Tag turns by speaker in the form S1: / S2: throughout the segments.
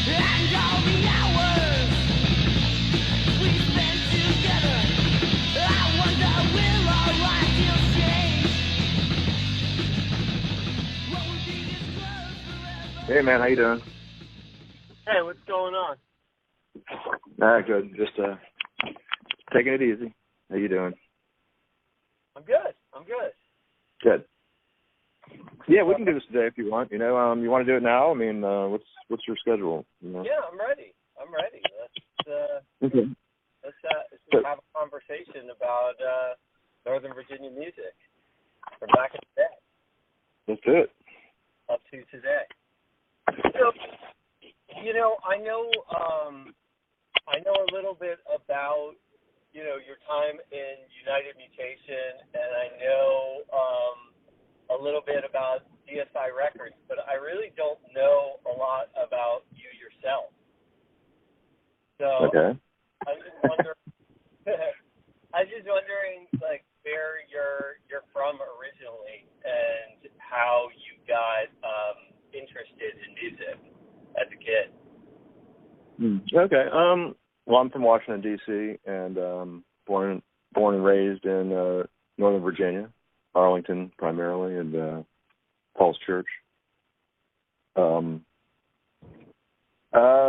S1: And all the hours we spent together, I wonder will our life still change? What would be disclosed forever?
S2: Hey man, how you doing?
S3: Hey, what's going on?
S2: Good. Just taking it easy. How you doing?
S3: I'm good.
S2: Good. Yeah, we can do this today if you want. You want to do it now? I mean, what's your schedule? You know?
S3: Yeah, I'm ready.
S2: Okay.
S3: Let's have a conversation about Northern Virginia music from back in the day.
S2: Let's do it.
S3: Up to today. So, I know a little bit about, your time in United Mutation, and I know a little bit about DSI Records, but I really don't know a lot about you yourself. So
S2: Okay.
S3: I was just wondering, like, where you're from originally and how you got interested in music as a kid.
S2: Okay. Well, I'm from Washington D.C. and born and raised in Northern Virginia, Arlington primarily, and Falls Church.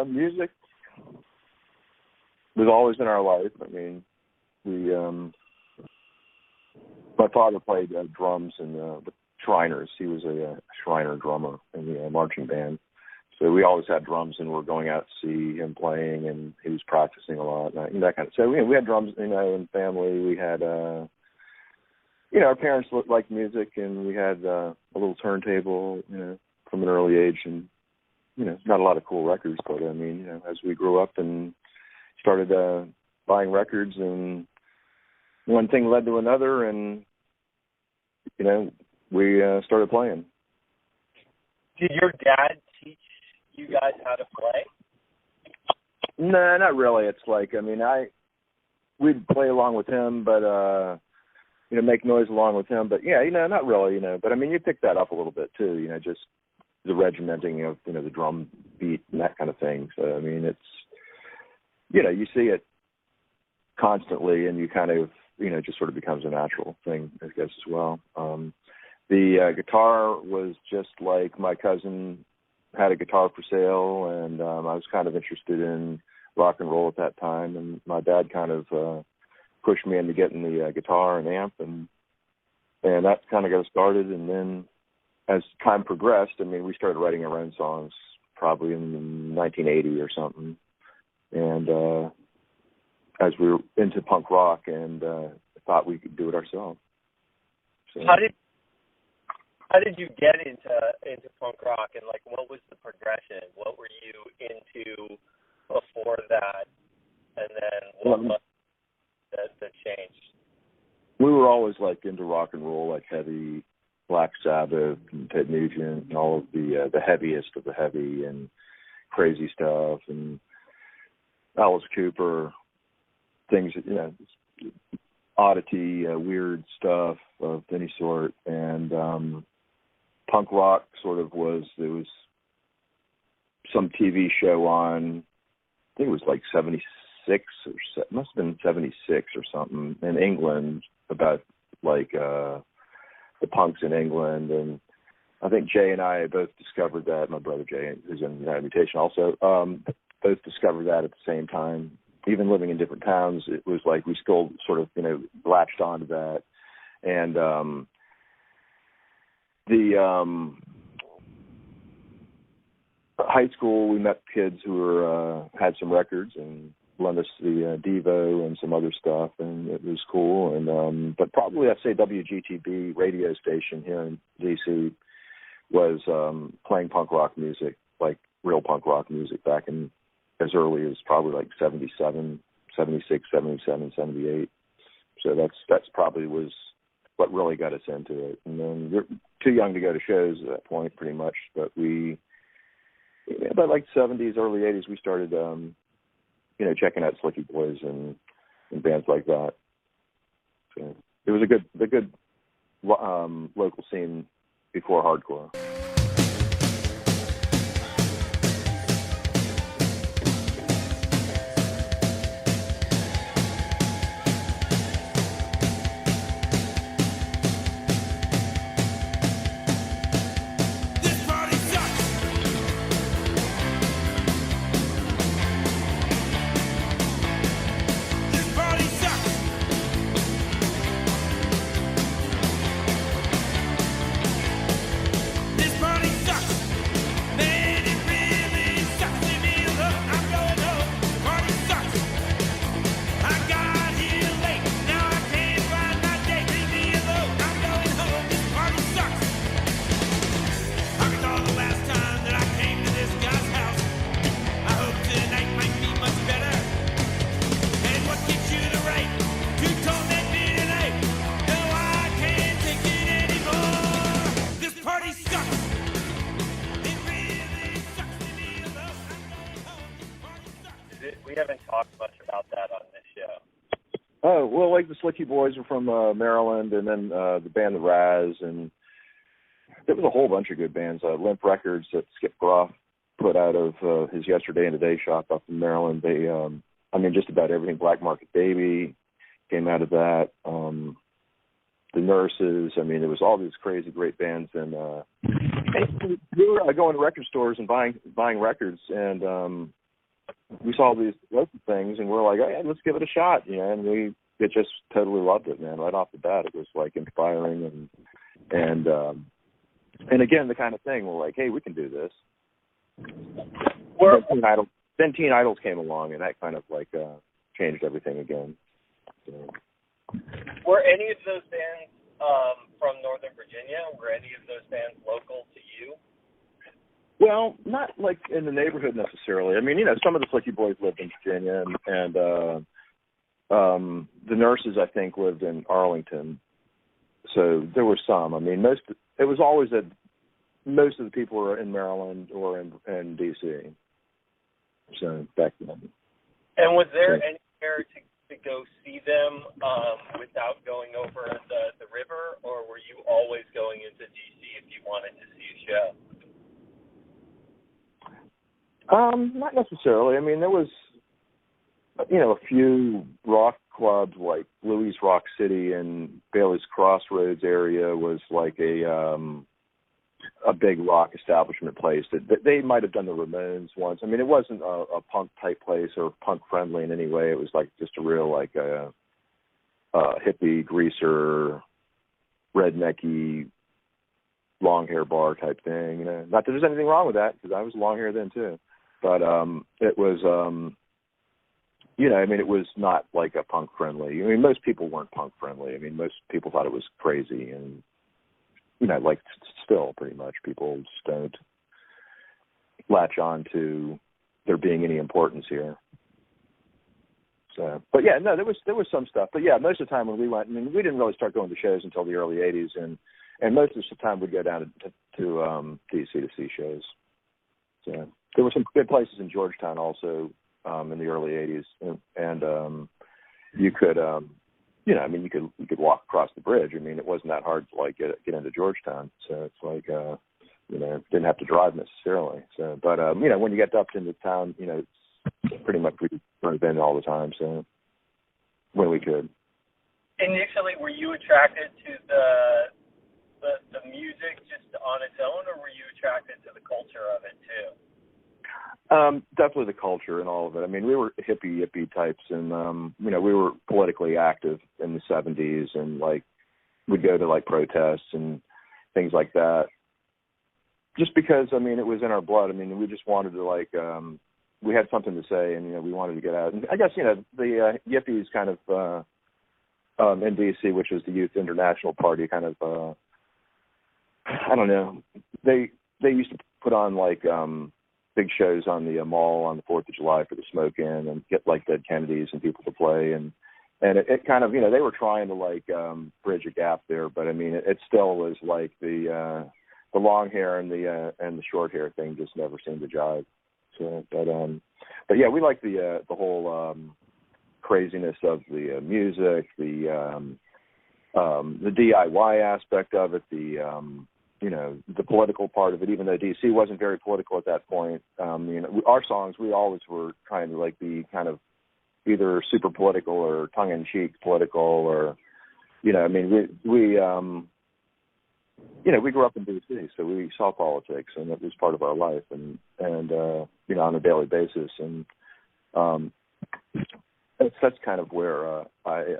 S2: Music was always in our life. I mean, my father played drums in the Shriners. He was a Shriner drummer in the marching band. So we always had drums, and we're going out to see him playing, and he was practicing a lot, and that kind of. So we had drums, in family. We had, our parents liked music, and we had a little turntable, from an early age, and not a lot of cool records, but I mean, as we grew up and started buying records, and one thing led to another, and we started playing.
S3: Did your dad teach you guys how to play?
S2: No, not really. It's like, we'd play along with him, but, make noise along with him. But, yeah, not really, But, you pick that up a little bit, too, just the regimenting of, the drum beat and that kind of thing. So, it's, you see it constantly, and you kind of, just sort of becomes a natural thing, I guess, as well. The guitar was just like my cousin had a guitar for sale, and I was kind of interested in rock and roll at that time, and my dad kind of pushed me into getting the guitar and amp, and that kind of got us started. And then as time progressed, we started writing our own songs probably in 1980 or something, and as we were into punk rock, and thought we could do it ourselves. So,
S3: How did you get into punk rock, and what was the progression? What were you into before that, and then what was the change?
S2: We were always into rock and roll, heavy Black Sabbath and Ted Nugent and all of the heaviest of the heavy and crazy stuff, and Alice Cooper, things oddity, weird stuff of any sort, and punk rock there was some TV show on, I think it was 76 must have been 76 or something, in England, about the punks in England, and I think Jay and I both discovered that. My brother Jay, who's in United Mutation also, both discovered that at the same time. Even living in different towns, it was we still sort of, latched onto that. And the high school, we met kids who were had some records and lent us the Devo and some other stuff, and it was cool. And but probably I'd say WGTB radio station here in D.C. was playing punk rock music, real punk rock music, back in as early as probably 77, 76, 77, 78. So that's probably was what really got us into it. And then we're too young to go to shows at that point, pretty much. But about 70s, early 80s, we started, checking out Slicky Boys and bands like that. So it was a good local scene before hardcore.
S3: We haven't talked much about that on this show.
S2: Oh, well, like the Slicky Boys are from Maryland, and then the band The Raz, and there was a whole bunch of good bands. Limp Records that Skip Groff put out of his Yesterday and Today shop up in Maryland. They, just about everything. Black Market Baby came out of that. The Nurses. There was all these crazy great bands, and we were going to record stores and buying records, and we saw these local things, and we're like, hey, let's give it a shot, and it just totally loved it, man. Right off the bat, it was like inspiring, and again, the kind of thing we're like, hey, we can do this. Then Teen Idols came along, and that kind of like changed everything again. So.
S3: Were any of those bands from Northern Virginia? Were any of those bands local to you?
S2: Well, not like in the neighborhood necessarily. Some of the Slicky Boys lived in Virginia, and the Nurses, I think, lived in Arlington. So there were some. It was always that most of the people were in Maryland or in D.C. So back then.
S3: And was there anywhere to go see them without going over the river, or were you always going into D.C. if you wanted to see a show?
S2: Not necessarily. There was, a few rock clubs like Louis Rock City and Bailey's Crossroads area was like a big rock establishment place that they might have done the Ramones once. It wasn't a punk type place or punk friendly in any way. It was like just a real like a hippie greaser, rednecky, long hair bar type thing. Not that there's anything wrong with that, because I was long hair then too. But it was, it was not like a punk friendly. Most people weren't punk friendly. Most people thought it was crazy, and like still pretty much people just don't latch on to there being any importance here. So, but yeah, no, there was some stuff. But yeah, most of the time when we went, we didn't really start going to shows until the early '80s, and most of the time we'd go down to DC to see shows. So there were some good places in Georgetown also in the early '80s, and you could, you could walk across the bridge. It wasn't that hard to like get into Georgetown. So it's like, didn't have to drive necessarily. So, but when you get up into town, it's pretty much we've been all the time. So when we could.
S3: Initially, were you attracted to the music just on its own, or were you attracted to the culture of it too?
S2: Definitely the culture and all of it. We were hippie types, and we were politically active in the '70s, and like we'd go to like protests and things like that. Just because it was in our blood. We just wanted to like we had something to say, and we wanted to get out. And I guess the Yippies kind of in DC, which was the Youth International Party, kind of I don't know. They used to put on like big shows on the mall on the 4th of July for the smoke-in, and get like Dead Kennedys and people to play, and it kind of they were trying to like bridge a gap there, but it still was like the long hair and the short hair thing just never seemed to jive. So, but yeah, we like the whole craziness of the music, the DIY aspect of it, the political part of it, even though DC wasn't very political at that point. Our songs, we always were trying to like be kind of either super political or tongue-in-cheek political, or, we grew up in DC, so we saw politics, and it was part of our life, and on a daily basis. And that's kind of where I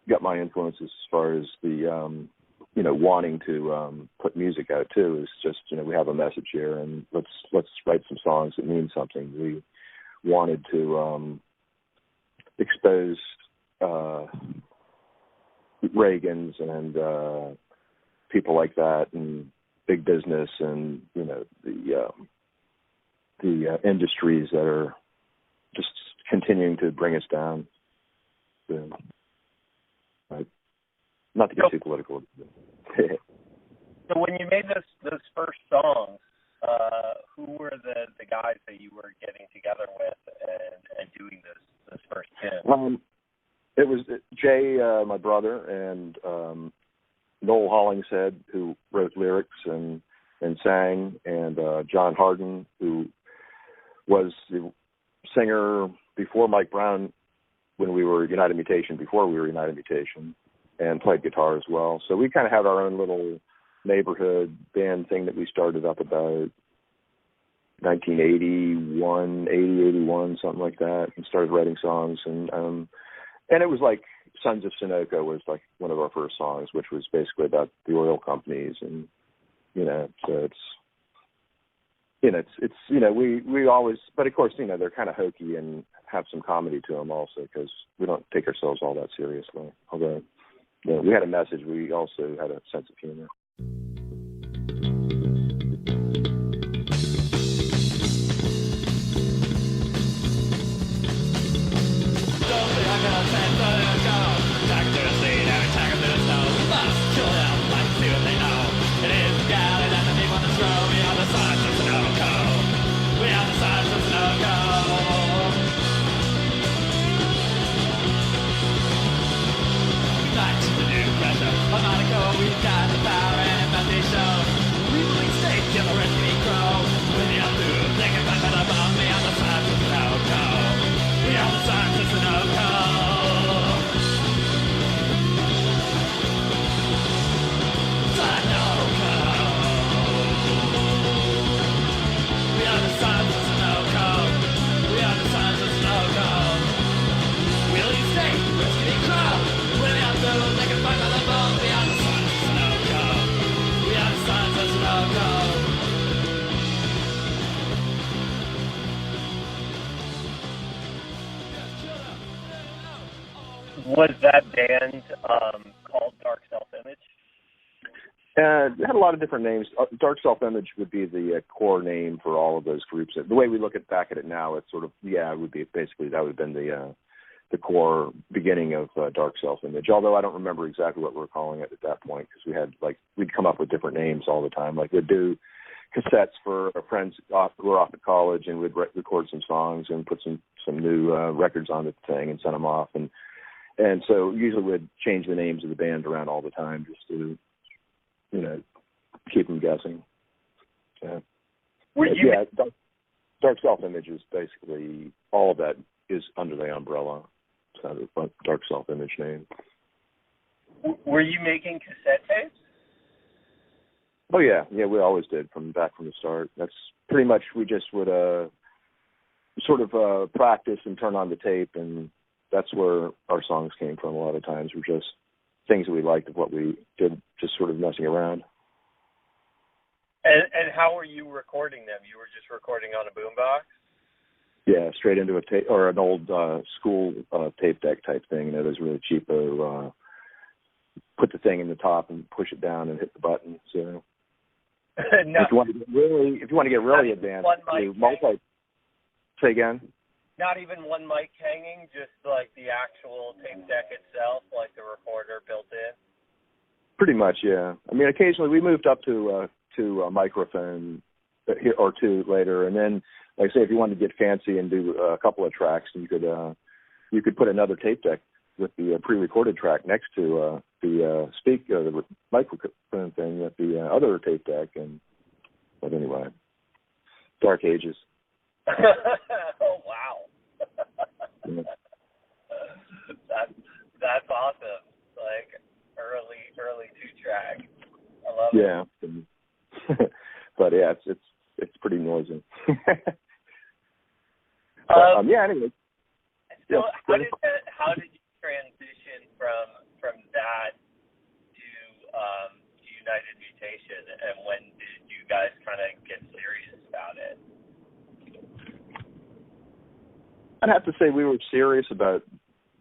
S2: got my influences as far as the, wanting to put music out too, is just, we have a message here, and let's write some songs that mean something. We wanted to expose Reagans and people like that, and big business, and the industries that are just continuing to bring us down. So, not to get too political.
S3: So when you made those first songs, who were the guys that you were getting together with and doing this first tune?
S2: It was Jay, my brother, and Noel Hollingshead, who wrote lyrics and sang, and John Harden, who was the singer before Mike Brown when we were United Mutation, and played guitar as well. So we kind of had our own little neighborhood band thing that we started up about 1981, something like that, and started writing songs. And it was like Sons of Sunoco was like one of our first songs, which was basically about the oil companies. And, so we always, but of course, they're kind of hokey and have some comedy to them also, because we don't take ourselves all that seriously. Although, we had a message, we also had a sense of humor.
S1: We've got the power and M.F.D. show. We believe state till the rest of me grow. With the altitude, they can find that above me on the sides of the no-go. We are the sides of the no-go. Side no-go. We are the sides of the no-go. We are the sides of the no-go. We'll leave state, rest of me grow. With the altitude, they can find that above me on the sides.
S3: Was that band called Dark Self-Image?
S2: It had a lot of different names. Dark Self-Image would be the core name for all of those groups. The way we look back at it now, it's sort of, it would be basically, that would have been the core beginning of Dark Self-Image, although I don't remember exactly what we were calling it at that point, because we'd come up with different names all the time. Like, we'd do cassettes for our friends who were off at college, and we'd record some songs and put some new records on the thing and send them off. And so usually we'd change the names of the band around all the time just to, keep them guessing. Dark Self-Image is basically, all of that is under the umbrella. So the Dark Self-Image name.
S3: Were you making cassette tapes?
S2: Oh, yeah, we always did from the start. That's pretty much, we just would sort of practice and turn on the tape, and that's where our songs came from a lot of times. Were just things that we liked of what we did, just sort of messing around.
S3: And how were you recording them? You were just recording on a boombox?
S2: Yeah, straight into a tape, or an old school tape deck type thing. It was really cheap to put the thing in the top and push it down and hit the button. So
S3: No.
S2: If you want to get really advanced, say again.
S3: Not even one mic hanging, just like the actual tape deck itself, like the recorder built in.
S2: Pretty much, yeah. I mean, occasionally we moved up to a microphone or two later, and then, like I say, if you wanted to get fancy and do a couple of tracks, you could put another tape deck with the pre-recorded track next to the microphone thing with the other tape deck. But anyway, dark ages.
S3: Oh wow,
S2: Yeah.
S3: that's awesome. Like early 2-track. I love it.
S2: Yeah, but yeah, it's pretty noisy. Yeah. Anyway.
S3: So how did you transition from that to United Mutation, and when did you guys kind of get serious about it?
S2: I'd have to say we were serious about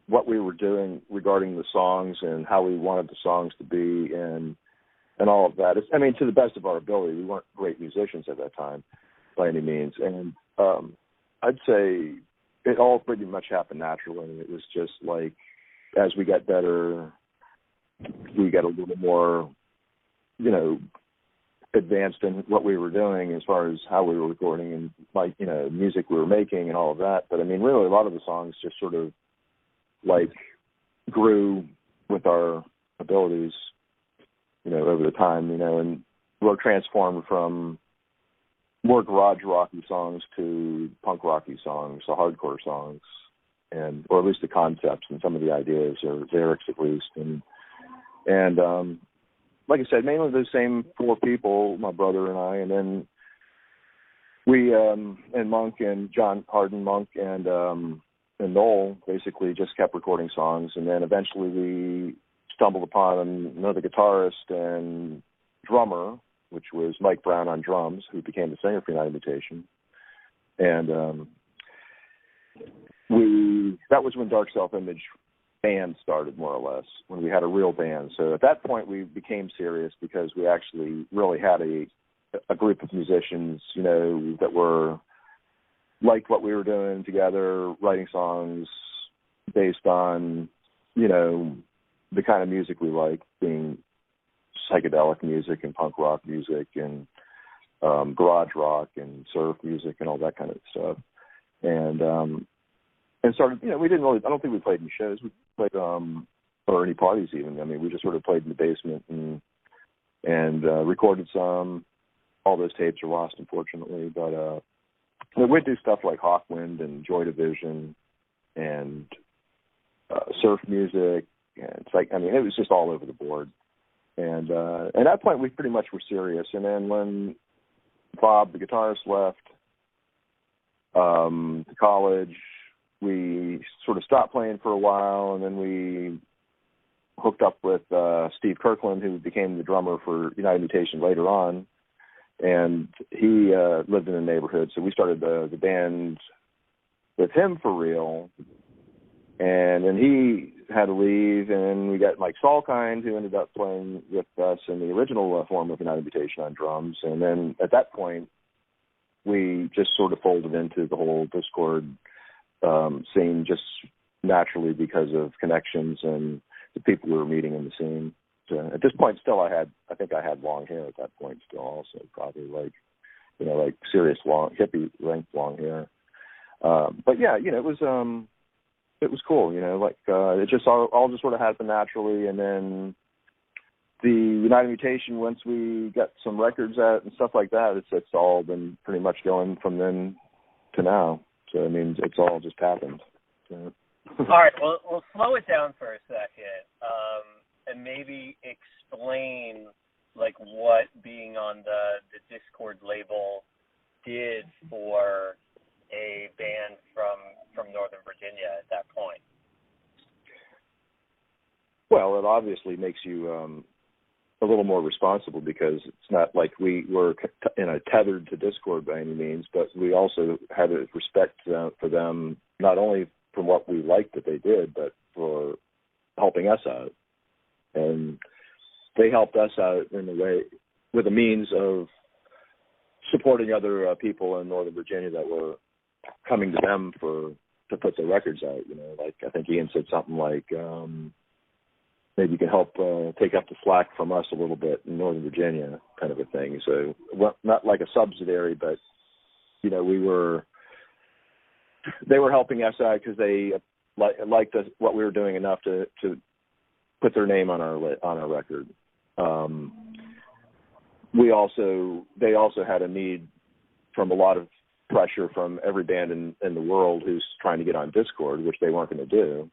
S2: what we were doing regarding the songs and how we wanted the songs to be and all of that. I mean, to the best of our ability. We weren't great musicians at that time by any means. And I'd say it all pretty much happened naturally. It was just like, as we got better, we got a little more, advanced in what we were doing as far as how we were recording and like, you know, music we were making and all of that. But I mean, really a lot of the songs just sort of like grew with our abilities, you know, over the time, you know, and were transformed from more garage rocky songs to punk rocky songs, to hardcore songs, and or at least the concepts and some of the ideas or lyrics at least. And like I said, mainly those same four people, my brother and I, and then we and Monk and John Harden, Monk and Noel basically just kept recording songs, and then eventually we stumbled upon another guitarist and drummer, which was Mike Brown on drums, who became the singer for United Mutation. And that was when Dark Self-Image band started, more or less, when we had a real band. So at that point we became serious because we actually really had a group of musicians, you know, that were liked what we were doing together, writing songs based on, you know, the kind of music we like, being psychedelic music and punk rock music and garage rock and surf music and all that kind of stuff. And started, you know, we didn't really, I don't think we played any shows. We played, or any parties even. I mean, we just sort of played in the basement and recorded some. All those tapes are lost, unfortunately. But we'd do stuff like Hawkwind and Joy Division and surf music. And it's like, I mean, it was just all over the board. And at that point, we pretty much were serious. And then when Bob, the guitarist, left to college, we sort of stopped playing for a while, and then we hooked up with Steve Kirkland, who became the drummer for United Mutation later on, and he lived in the neighborhood, so we started the band with him for real. And then he had to leave, and we got Mike Salkind, who ended up playing with us in the original form of United Mutation on drums. And then at that point, we just sort of folded into the whole Dischord scene just naturally because of connections and the people we were meeting in the scene. At this point, still, I think I had long hair at that point still also, probably like, you know, like serious long, hippie length long hair. But yeah, you know, it was cool, you know, like it just all just sort of happened naturally. And then the United Mutation, once we got some records out and stuff like that, it's all been pretty much going from then to now. So, I mean, it's all just happened. So.
S3: All right, well, we'll slow it down for a second and maybe explain, like, what being on the Dischord label did for a band from Northern Virginia at that point.
S2: Well, it obviously makes you a little more responsible because it's not like we were tethered to Dischord by any means, but we also had a respect for them, not only from what we liked that they did, but for helping us out. And they helped us out in a way with a means of supporting other people in Northern Virginia that were coming to them to put their records out. You know, like I think Ian said something like, maybe you can help take up the slack from us a little bit in Northern Virginia, kind of a thing. So, well, not like a subsidiary, but you know, they were helping us out because they liked us, what we were doing enough to put their name on our record. They also had a need from a lot of pressure from every band in the world who's trying to get on Dischord, which they weren't going to do.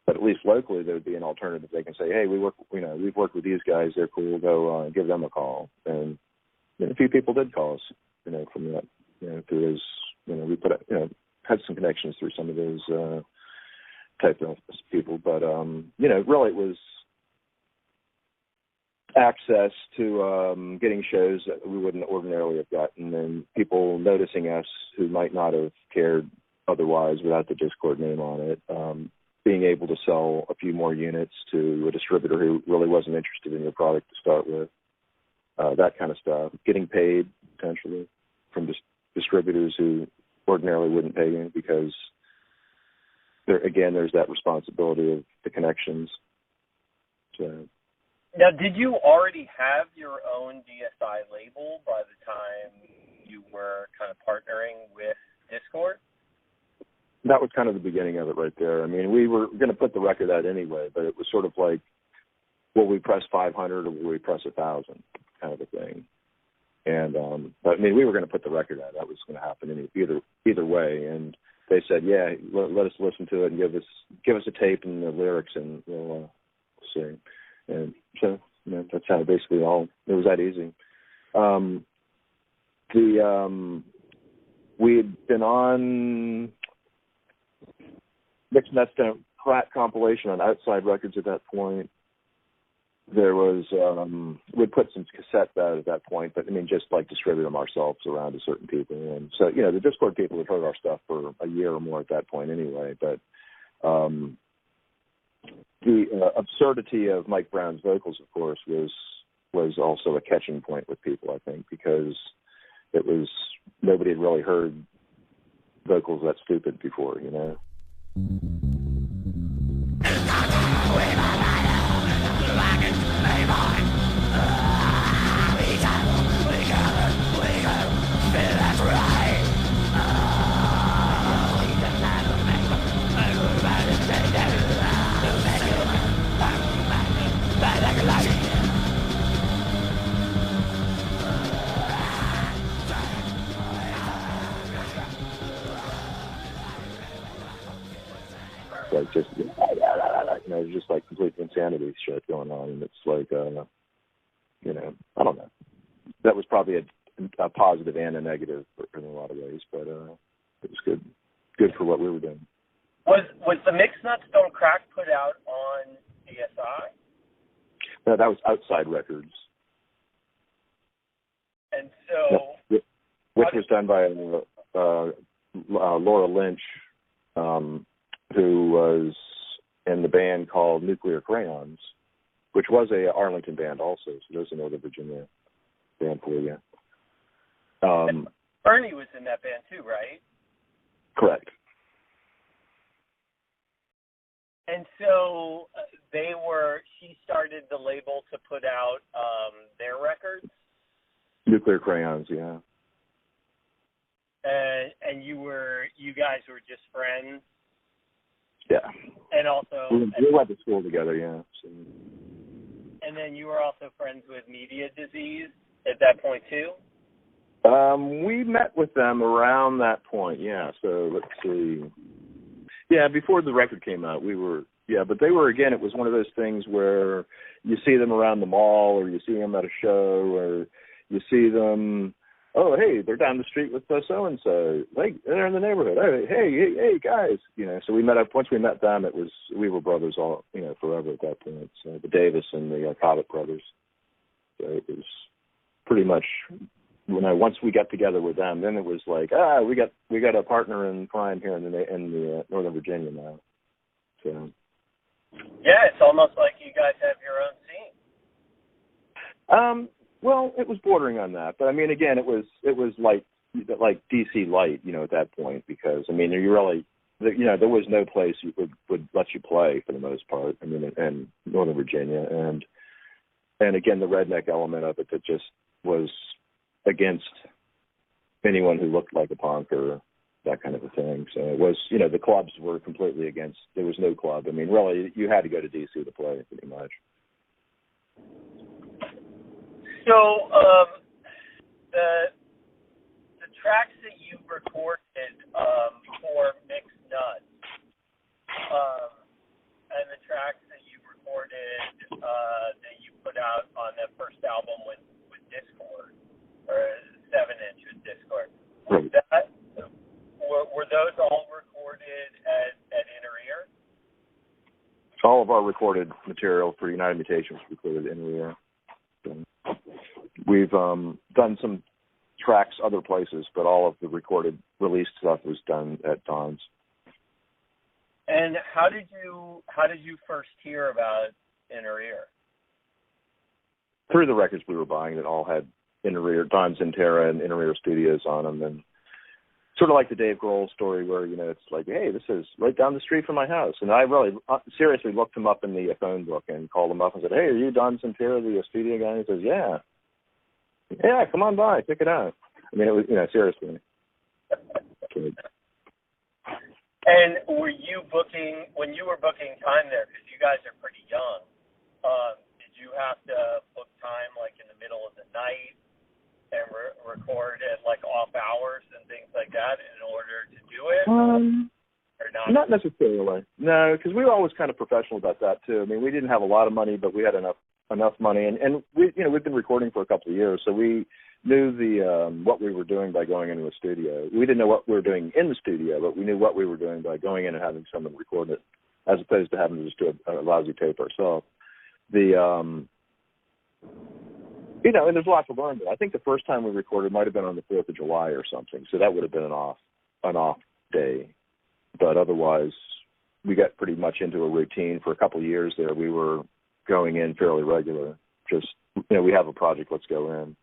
S2: But at least locally, there would be an alternative. They can say, "Hey, we've worked with these guys. They're cool. Go give them a call." And you know, a few people did call us, you know, from that, you know, through those, you know, we had some connections through some of those type of people. But you know, really, it was access to getting shows that we wouldn't ordinarily have gotten, and people noticing us who might not have cared otherwise without the Dischord name on it. Being able to sell a few more units to a distributor who really wasn't interested in your product to start with, that kind of stuff. Getting paid, potentially, from distributors who ordinarily wouldn't pay you because, there's that responsibility of the connections. So.
S3: Now, did you already have your own DSI label by the time you were kind of partnering with Dischord?
S2: That was kind of the beginning of it right there. I mean, we were going to put the record out anyway, but it was sort of like, will we press 500 or will we press 1,000 kind of a thing. And, but I mean, we were going to put the record out. That was going to happen either way. And they said, yeah, let us listen to it and give us a tape and the lyrics and we'll sing. And so, that's how basically it was that easy. We had been on Mixed Nuts Don't Crack compilation on Outside Records at that point. There was, we'd put some cassettes out at that point, but I mean, just like distribute them ourselves around to certain people. And so, the Dischord people had heard our stuff for a year or more at that point anyway. But the absurdity of Mike Brown's vocals, of course, was also a catching point with people, I think, because nobody had really heard vocals that stupid before, Like just, just like complete insanity shit going on, and it's like, I don't know. That was probably a positive and a negative in a lot of ways, but it was good for what we were doing.
S3: Was the Mixed Nuts Don't Crack put out on DSI?
S2: No, that was Outside Records.
S3: And so,
S2: which was done by Laura Lynch, who was in the band called Nuclear Crayons, which was a Arlington band also. So there's a Northern Virginia band for you.
S3: Bernie was in that band too, right?
S2: Correct.
S3: And so she started the label to put out their records?
S2: Nuclear Crayons, yeah.
S3: And you guys were just friends?
S2: Yeah.
S3: And also...
S2: We went to school together, yeah. So.
S3: And then you were also friends with Media Disease at that point too?
S2: We met with them around that point, yeah. So let's see. Yeah, before the record came out, but they were, again, it was one of those things where you see them around the mall or you see them at a show or you see them, oh, hey, they're down the street with so-and-so. Like, they're in the neighborhood. Hey, guys. So we met up. Once we met them, we were brothers all, forever at that point. So the Davis and the Cobbett brothers. So it was pretty much, once we got together with them, then it was like, we got a partner in crime here in the Northern Virginia now. So.
S3: Yeah, it's almost like you guys have your own scene.
S2: Well, it was bordering on that, but I mean, again, it was like DC Light, at that point, because I mean, you really, there was no place would let you play for the most part. I mean, in Northern Virginia, and again, the redneck element of it that just was against anyone who looked like a punk or that kind of a thing. So it was, the clubs were completely against. There was no club. I mean, really, you had to go to DC to play, pretty much.
S3: So, the tracks that you recorded for Mixed Nuts, and the tracks that you recorded that you put out on the first album with Dischord, or 7-inch with Dischord, were those all recorded at Inner Ear?
S2: All of our recorded material for United Mutation was recorded at Inner Ear. We've done some tracks other places, but all of the recorded, released stuff was done at Don's.
S3: And how did you first hear about Inner Ear?
S2: Through the records we were buying that all had Inner Ear, Don's Intera and Inner Ear Studios on them, sort of like the Dave Grohl story where, you know, it's like, hey, this is right down the street from my house. And I really seriously looked him up in the phone book and called him up and said, hey, are you Don Santera, the studio guy? And he says, yeah. Yeah, come on by, check it out. I mean, it was, you know, seriously.
S3: And were you booking, when you were booking time there, because you guys are pretty young, did you have to book time like in the middle of the night and record at like off hours and things like that in order to do it? Or not?
S2: Not necessarily. No, because we were always kind of professional about that too. I mean, we didn't have a lot of money, but we had enough money, and we, you know, we've been recording for a couple of years, so we knew what we were doing by going into a studio. We didn't know what we were doing in the studio, but we knew what we were doing by going in and having someone record it, as opposed to having to just do a lousy tape ourselves. You know, and there's lots to learn. I think the first time we recorded might have been on the 4th of July or something, so that would have been an off day. But otherwise, we got pretty much into a routine for a couple of years there. We were going in fairly regular. Just, you know, we have a project, let's go in.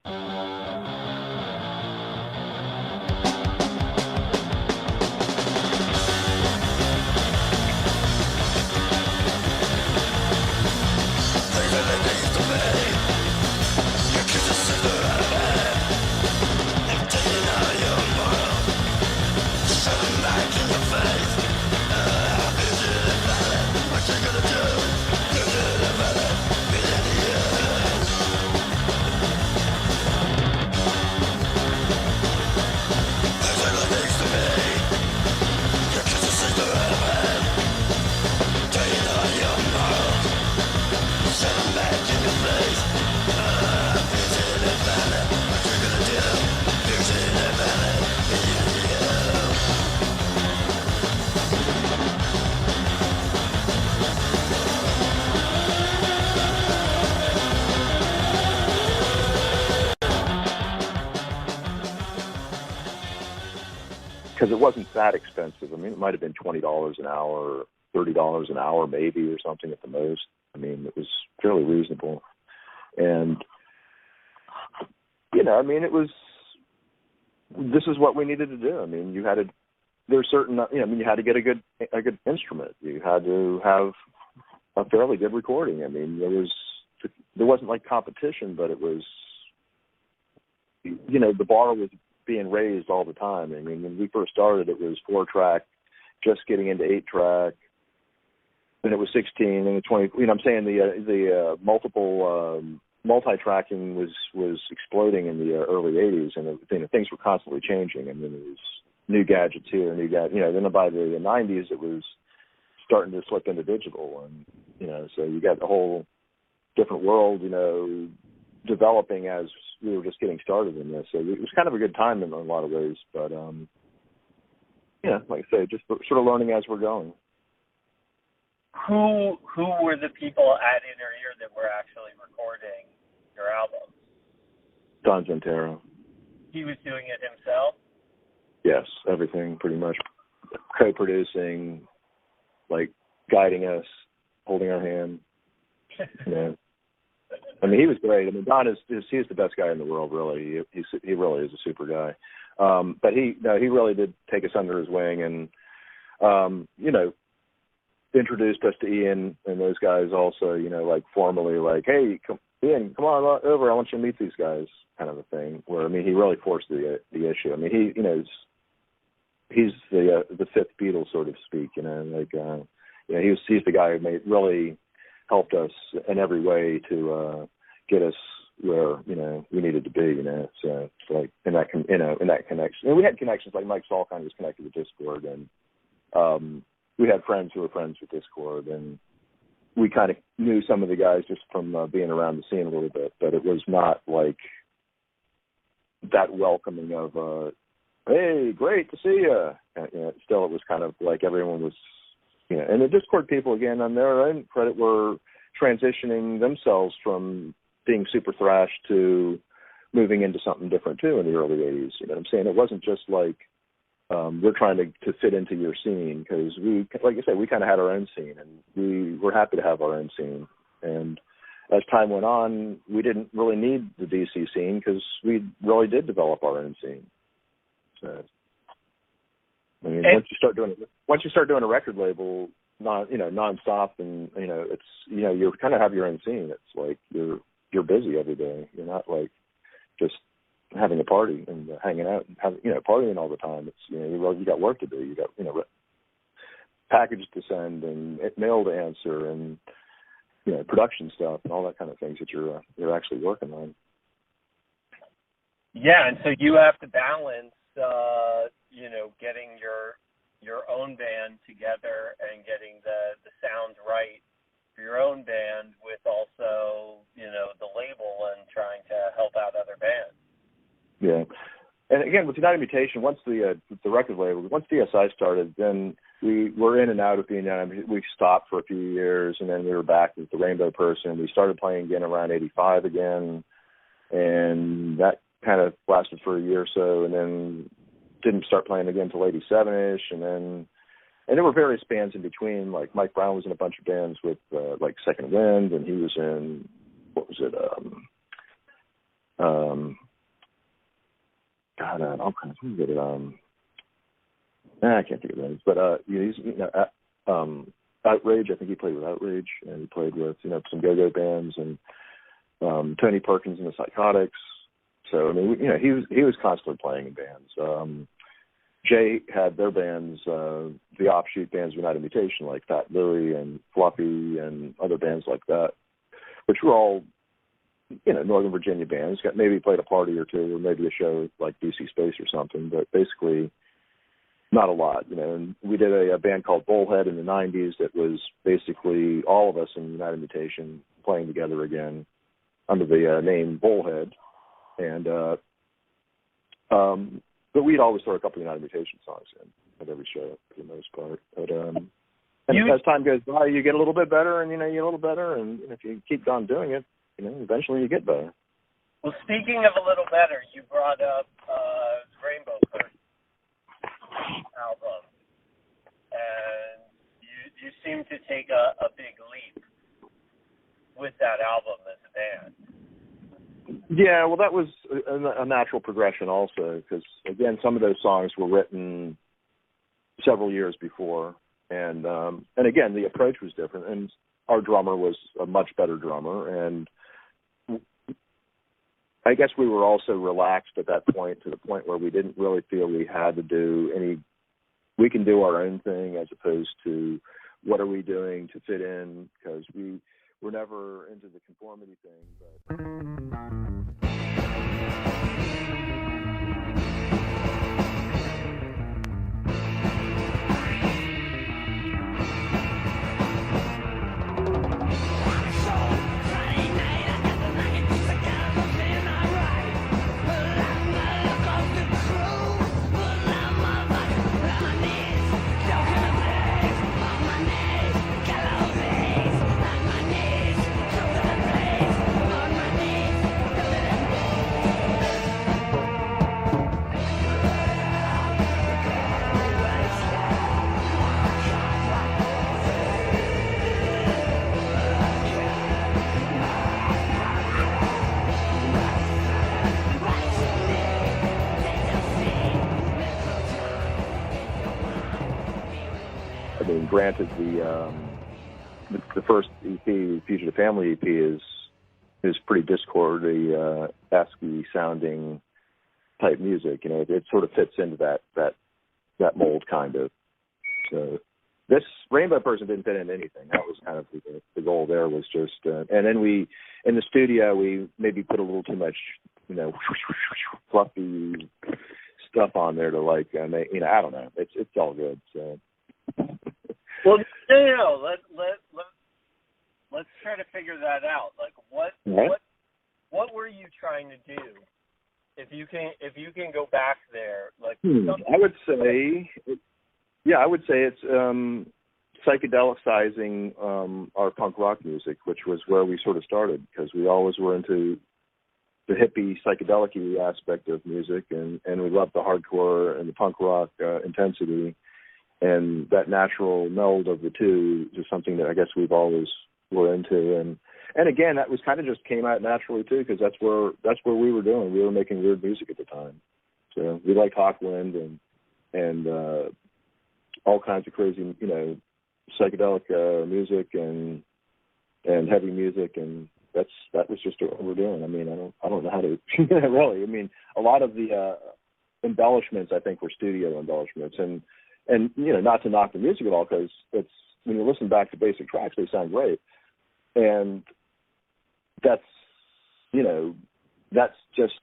S2: Because it wasn't that expensive. I mean, it might have been $20 an hour, or $30 an hour maybe, or something at the most. I mean, it was fairly reasonable. And, you know, I mean, this is what we needed to do. I mean, there's certain, you know, I mean, you had to get a good instrument. You had to have a fairly good recording. I mean, there wasn't like competition, but it was, you know, the bar was being raised all the time. I mean, when we first started, it was 4-track, just getting into 8-track. Then it was 16, and the 20. You know, I'm saying the multiple multi-tracking was exploding in the early 80s, and things were constantly changing. I mean, it was new gadgets here, you know. Then by the 90s, it was starting to slip into digital, and you know, so you got a whole different world, you know, developing as we were just getting started in this. So it was kind of a good time in a lot of ways, but yeah, like I say, just sort of learning as we're going.
S3: Who were the people at Inner Ear that were actually recording your album?
S2: Don Santera.
S3: He was doing it himself?
S2: Yes, everything pretty much. Co-producing, like guiding us, holding our hand. Yeah. I mean, he was great. I mean, Don he's the best guy in the world, really. He really is a super guy. But he really did take us under his wing and, you know, introduced us to Ian and those guys also, you know, like formally, like, hey, Ian, come on over. I want you to meet these guys, kind of a thing. Where, I mean, he really forced the issue. I mean, he, you know, he's the fifth Beatle, so to speak. You know, like, you know, he's the guy who really helped us in every way to get us where, you know, we needed to be, you know. So it's like in that connection. And we had connections, like Mike Salkind was connected with Dischord, and we had friends who were friends with Dischord, and we kind of knew some of the guys just from being around the scene a little bit, but it was not like that welcoming of, hey, great to see you. You know, still, it was kind of like everyone was, you know, and the Dischord people, again, on their own credit, were transitioning themselves from being super thrash to moving into something different too in the early 80s. You know what I'm saying? It wasn't just like we're trying to fit into your scene, because we, like I said, we kind of had our own scene, and we were happy to have our own scene. And as time went on, we didn't really need the DC scene because we really did develop our own scene. So. I mean, once you start doing a record label, nonstop, and it's you kind of have your own scene. It's like you're busy every day. You're not like just having a party and hanging out and partying all the time. It's you got work to do. You got packages to send and mail to answer and production stuff and all that kind of things that you're actually working on.
S3: Yeah, and so you have to balance, getting your own band together and getting the sound right for your own band with also, the label and trying to help out other bands. Yeah.
S2: And again, with United Mutation, once the record label, once DSI started, then we were in and out of being United. We stopped for a few years, and then we were back with the Rainbow Person. We started playing again around 85 again, and that kind of lasted for a year or so, and then didn't start playing again until 87-ish, and there were various bands in between. Like Mike Brown was in a bunch of bands with like Second Wind, and he was in I can't think of names, but he's Outrage. I think he played with Outrage, and he played with some go-go bands, and Tony Perkins and the Psychotics. So I mean, he was constantly playing in bands. Jay had their bands, the offshoot bands of United Mutation, like Fat Louie and Fluffy and other bands like that, which were all Northern Virginia bands. Maybe played a party or two, or maybe a show like DC Space or something, but basically not a lot. And we did a band called Bullhead in the 90s that was basically all of us in United Mutation playing together again under the name Bullhead. And but we'd always throw a couple of United Mutation songs in at every show for the most part. But as time goes by, you get a little bit better, and you get a little better, and if you keep on doing it, eventually you get better.
S3: Well, speaking of a little better, you brought up Rainbow Person album, and you seem to take a big leap with that album as a band.
S2: Yeah, well, that was a natural progression also, because, again, some of those songs were written several years before, and again, the approach was different, and our drummer was a much better drummer, and I guess we were also relaxed at that point, to the point where we didn't really feel we had to do we can do our own thing as opposed to what are we doing to fit in, because we were never into the conformity thing. But granted, the first EP, Fugitive Family EP, is pretty Dischord-esque sounding type music. It sort of fits into that mold, kind of. So this Rainbow Person didn't fit into anything. That was kind of the goal. There was just, and then we in the studio we maybe put a little too much, fluffy stuff on there to I don't know. It's all good. So.
S3: Well, no. Let's try to figure that out. Like, what were you trying to do? If you can go back there, like
S2: I would say it's psychedelicizing our punk rock music, which was where we sort of started, because we always were into the hippie psychedelic aspect of music, and we loved the hardcore and the punk rock intensity. And that natural meld of the two is something that I guess we've always were into, and again, that was kind of just came out naturally too, because that's where we were doing. We were making weird music at the time, so we liked Hawkwind and all kinds of crazy, psychedelic music and heavy music, and that was just what we're doing. I mean, I don't know how to really. I mean, a lot of the embellishments I think were studio embellishments, and not to knock the music at all, because it's when you listen back to basic tracks, they sound great, and that's just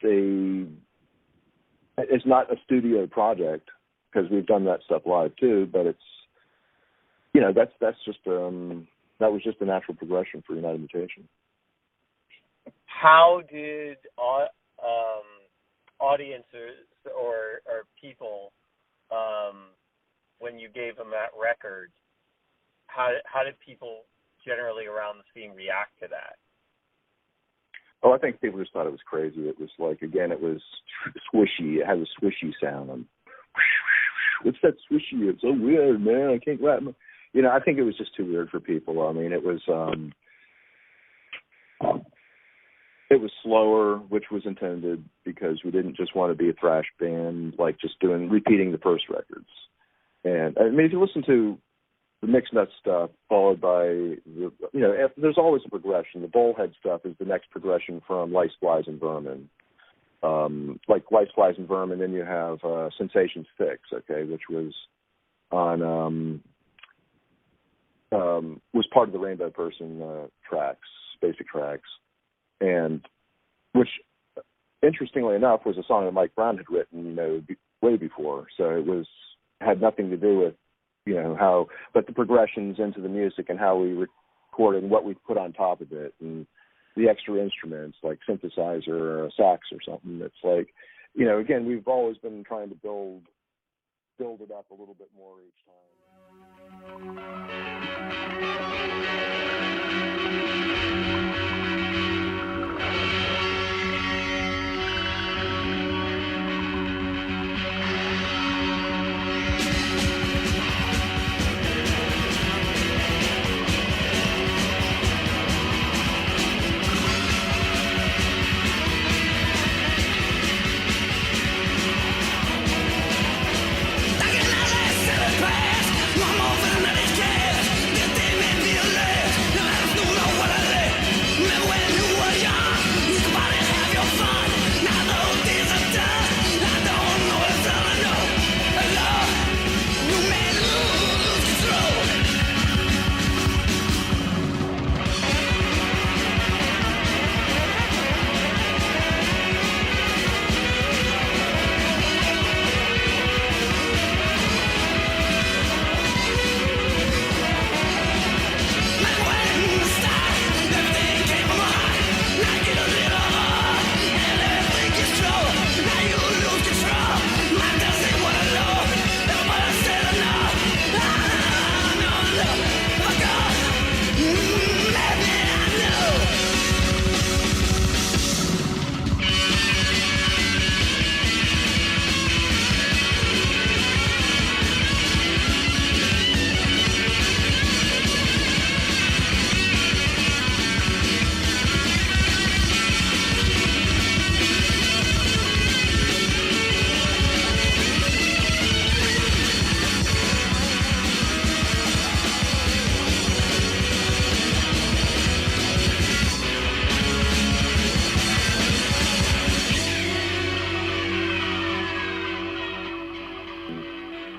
S2: it's not a studio project, because we've done that stuff live too, but it's that's just that was just a natural progression for United Mutation.
S3: How did audiences or people, when you gave them that record, how did people generally around the scene react to that?
S2: Oh, I think people just thought it was crazy. It was like, again, it was swishy. It had a swishy sound. What's that swishy? It's so weird, man. I can't wrap my... I think it was just too weird for people. I mean, it was slower, which was intended, because we didn't just want to be a thrash band, like just repeating the first records. And I mean, if you listen to the Mixed Nuts stuff, followed by there's always a progression. The Bullhead stuff is the next progression from Lice, Flies, and Vermin. Like Lice, Flies, and Vermin, then you have Sensations Fix, okay, which was on was part of the Rainbow Person tracks, basic tracks, and which, interestingly enough, was a song that Mike Brown had written, way before. So it had nothing to do with, how, but the progressions into the music and how we recorded and what we put on top of it, and the extra instruments like synthesizer or a sax or something. It's like, again, we've always been trying to build it up a little bit more each time.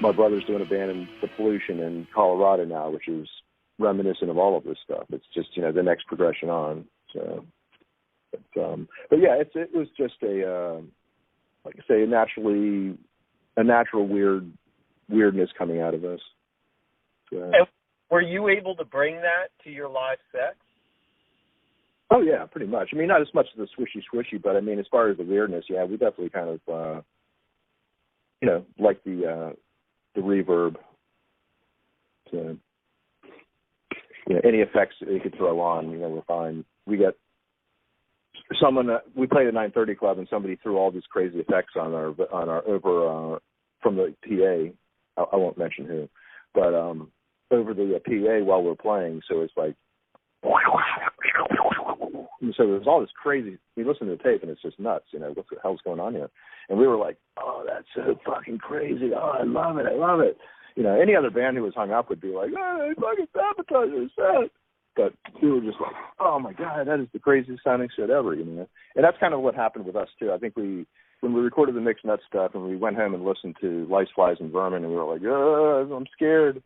S2: My brother's doing a band in The Pollution in Colorado now, which is reminiscent of all of this stuff. It's just, the next progression on. So, but yeah, it was just like I say, a natural weirdness coming out of us. So.
S3: And were you able to bring that to your live sets?
S2: Oh yeah, pretty much. I mean, not as much as the swishy, but I mean, as far as the weirdness, yeah, we definitely kind of, like the reverb. So, any effects that you could throw on, we're fine. We got someone. We played at 930 Club, and somebody threw all these crazy effects on our over from the PA. I won't mention who, but over the PA while we're playing. So it's like. And so there's all this crazy. We listen to the tape and it's just nuts. What the hell's going on here? And we were like, "Oh, that's so fucking crazy! Oh, I love it! any other band who was hung up would be like, oh, they fucking sabotage their set. But we were just like, oh my God, that is the craziest sounding shit ever, And that's kind of what happened with us too. I think when we recorded the Mixed Nuts stuff and we went home and listened to Lice, Flies, and Vermin, and we were like, oh, I'm scared.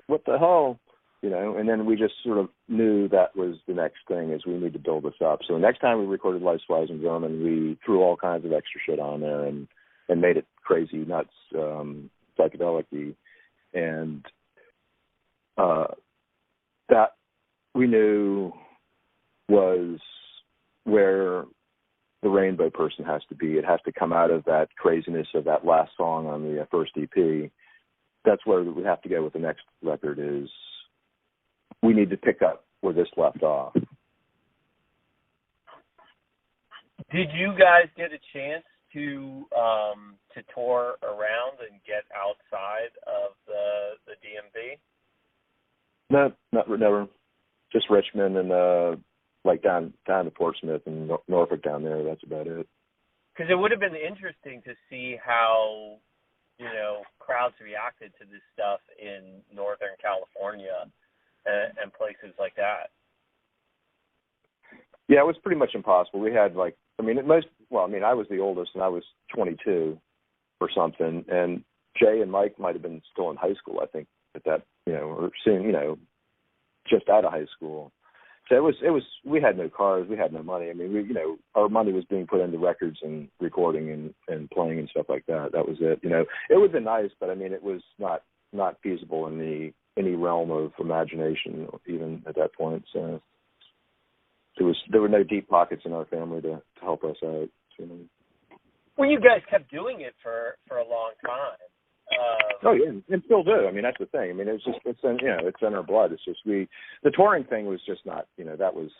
S2: What the hell? And then we just sort of knew that was the next thing, is we need to build this up. So the next time we recorded Lice, Flies, and Vermin, we threw all kinds of extra shit on there and made it crazy, nuts, psychedelic-y. And that we knew was where the Rainbow Person has to be. It has to come out of that craziness of that last song on the first EP. That's where we have to go with the next record, is we need to pick up where this left off.
S3: Did you guys get a chance to tour around and get outside of the DMV?
S2: No, never. Just Richmond and down to Portsmouth and Norfolk down there. That's about it.
S3: Because it would have been interesting to see how crowds reacted to this stuff in Northern California and places like that.
S2: Yeah, it was pretty much impossible. We had I was the oldest, and I was 22 or something, and Jay and Mike might have been still in high school, I think, at that, or soon, just out of high school. So it was. We had no cars, we had no money. I mean, our money was being put into records and recording and playing and stuff like that. That was it. It would have been nice, but I mean, it was not feasible in any realm of imagination, even at that point. So there were no deep pockets in our family to help us out.
S3: Well, you guys kept doing it for a long time.
S2: Oh yeah, and still do. I mean, that's the thing. I mean, it's in our blood. It's just the touring thing was just not, that was,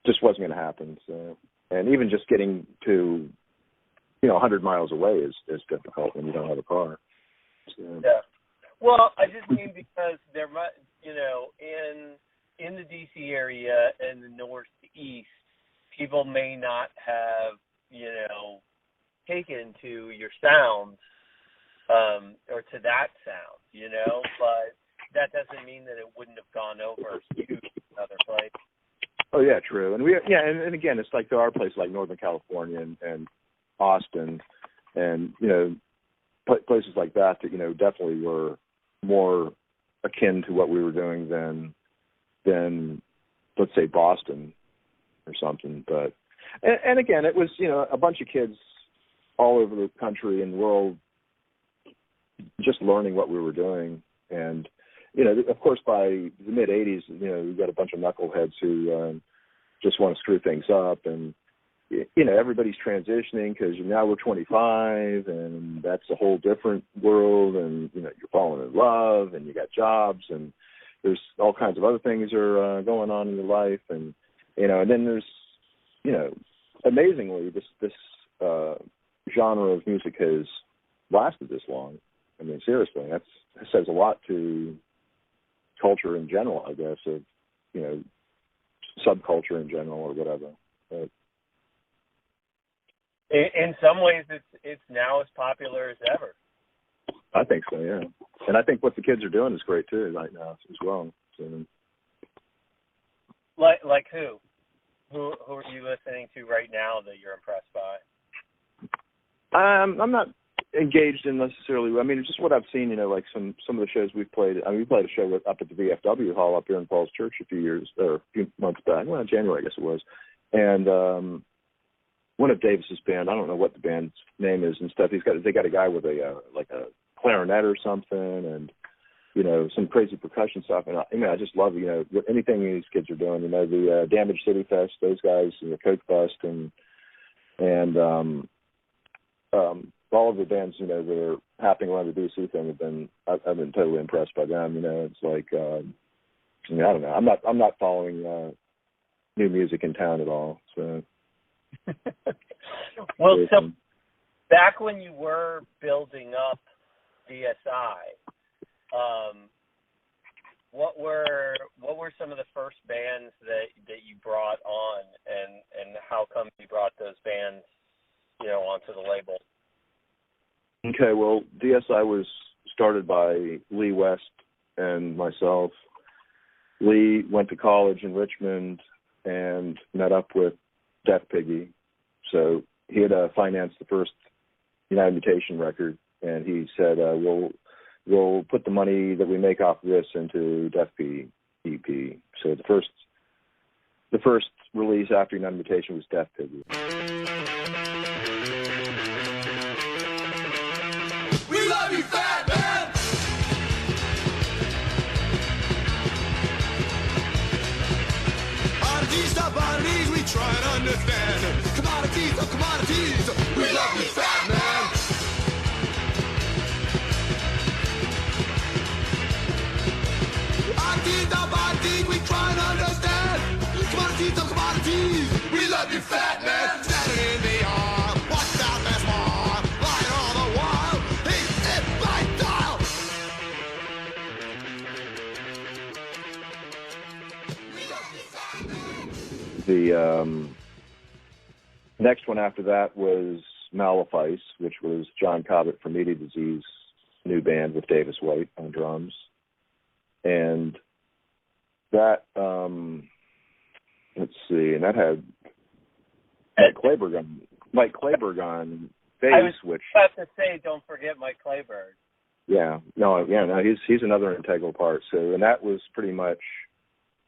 S2: just wasn't going to happen. So, and even just getting to, 100 miles away is difficult when you don't have a car. So.
S3: Yeah. Well, I just mean because there might, in the DC area and the Northeast, people may not have, taken to your sound, or to that sound, but that doesn't mean that it wouldn't have gone over to another place.
S2: Oh yeah, true. And and again, it's like there are places like Northern California and Austin, and places like that definitely were more akin to what we were doing than let's say Boston or something. But and again, it was a bunch of kids all over the country and world just learning what we were doing. And of course by the mid 80s, we got a bunch of knuckleheads who just want to screw things up, and everybody's transitioning because now we're 25 and that's a whole different world, and you're falling in love and you got jobs and there's all kinds of other things are going on in your life, and and then there's amazingly this genre of music has lasted this long. I mean, seriously, that says a lot to culture in general, I guess, of subculture in general or whatever. But
S3: in some ways, it's now as popular as ever.
S2: I think so, yeah. And I think what the kids are doing is great too right now as well. So,
S3: like who? Who are you listening to right now that you're impressed by?
S2: I'm not engaged in necessarily. I mean, it's just what I've seen. Like some of the shows we've played. I mean, we played a show up at the VFW Hall up here in Falls Church a few months back. Well, January, I guess it was. And one of Davis's band, I don't know what the band's name is and stuff. They got a guy with a clarinet or something, and some crazy percussion stuff. And I just love anything these kids are doing. The Damage City Fest, those guys, Coke Bust, and all of the bands that are happening around the DC thing I've been totally impressed by them. It's like I don't know. I'm not following new music in town at all. So
S3: well, so back when you were building up DSI, what were some of the first bands that you brought on, and how come you brought those bands onto the label?
S2: Okay, well, DSI was started by Lee West and myself. Lee went to college in Richmond and met up with Death Piggy. So he had financed the first United Mutation record, and he said, we'll put the money that we make off of this into Death Piggy EP. So the first release after United Mutation was Death Piggy.
S1: We love you, fat man! Oddities, stop oddities, we try and understand. Commodities, oh commodities, we love you, fat man! Oddities, stop oddities, we try and understand. Commodities, oh commodities, we love you, fat man! Standing in the arm, watch out, that's more. Lying all the while, he's in my dial! We love you, fat man!
S2: The next one after that was Malefice, which was John Cobbett from Media Disease, new band with Davis White on drums. And that, let's see, and that had Mike Clayberg on bass,
S3: I was
S2: which
S3: about to say, don't forget Mike Clayberg.
S2: he's another integral part. So, and that was pretty much